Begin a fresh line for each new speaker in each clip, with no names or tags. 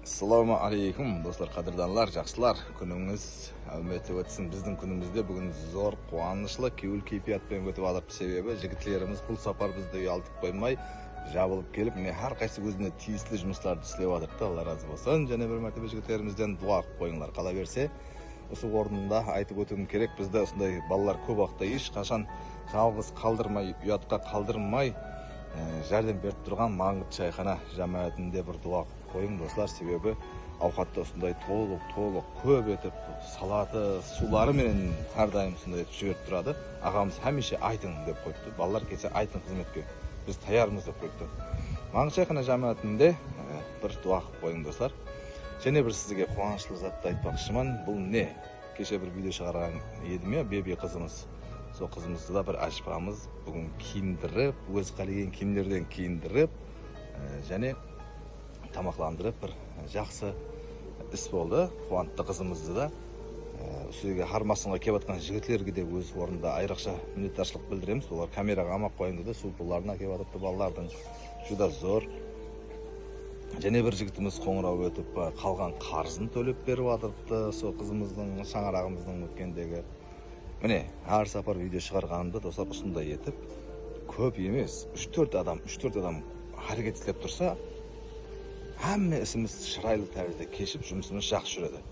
Assalamu alaikum dostlar, qadrdonlar, жақсылар. Күніңіз әлбетте өтсін. Біздің күнімізде бүгін зор қуанышлы кеуіл кейфиятпен өтіп жатыр. Себебі жігітлеріміз бұл сапар бізді ұялтып қоймай, жабылып келіп, міне әрқайсы өзіне тиісті жұмыстарды істеп жатыр. Алла разы болсын. Және бір мәртебе жігіттерімізден дуа қойыңдар. Қала берсе, осы орнында айтып өтуім керек. Бізде осындай балалар көп уақытта ешқашан жалғыз қалдырмай, ұятқа қалдырмай жәрдем беріп тұрған Маңғыт шайхана жамаатінде бір дуа қойың достар. Себебі ауқатты осындай толық көп етіп салаты сулары менен әрдайым осындай жіберіп тұрады. Ағамыз хәмеше айтың деп қойыпты. Балалар келсе айтың қызметке, біз таярмыз деп қойыпты. Маңғыт шайхана жамаатінде бір дуа қойың достар. Және бір сізге қуанышлы затты айтпақшымын. Бұл не? Кеше бір видео шығарған едім я, беби қызымыз. Сол қызымызды да бір ашпамыз, бүгін киіндіріп, өз қалеген киімдерден киіндіріп, және тамақландырып бір жақсы іс болды. Қуантты қызымызды да. Үстіге хармасынға кеп атқан жігітлерге де өз орнында айрықша миннеттаршылық білдіреміз. Олар камераға амап қойынды да, сулпуларына кеп атыпты балалардың. Жүда зор. Және бір жігітіміз қоңырау өтіп, қалған қарызын төлеп беріп атыпты. Сол қызымыздың, шаңырағымыздың өткендегі. Міне, әр сапар видео шығарғанымда достар осындай етіп, көп емес, 3-4 адам әрекет істеп тұрса, әмме ісіміз шырайлы тәрізде кешіп, жұмысымыз жақсы жүреді.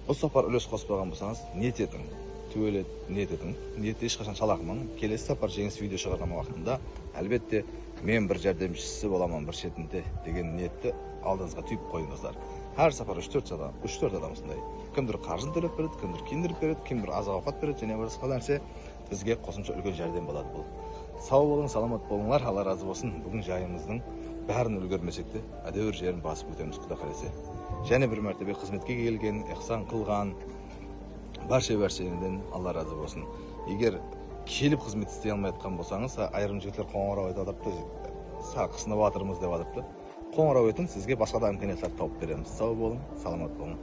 Осы сапар үлес қоспаған болсаңыз, ниет етің, түбелет ниет етің, ниетті ешқашан шалақмаң. Келесі сапар жеңіс видео шығарған уақытында, әлбетте мен бір жәрдемшісі боламын бір шетінде деген ниетті алдыңызға түйіп қойыңыздар. Әр сапар 3-4 адам осындай. Кімдір қаржын төлеп береді, кімдір киіндіріп береді, кімдір азық ауқат береді, және басқа нәрсе бізге қосымша үлкен жәрдем болады бұл. Сау болың, саламат болыңдар, Алла разы болсын. Бүгін жайымыздың бәрін үлгермесек те, әдеуір жерін басып өтеміз, Құда қаласа. Және бір мәртебе қызметке келген, ihсан қылған баршадан Алла разы болсын. Егер келіп қызмет істей алмай жатқан болсаңыз, айрым жігіттер қоңырау айтып атыпты, қысынып жатырмыз деп атыпты. Қоңырау етің, сізге басқа да имканияттар тауып береміз. Сау болың, саламат болың.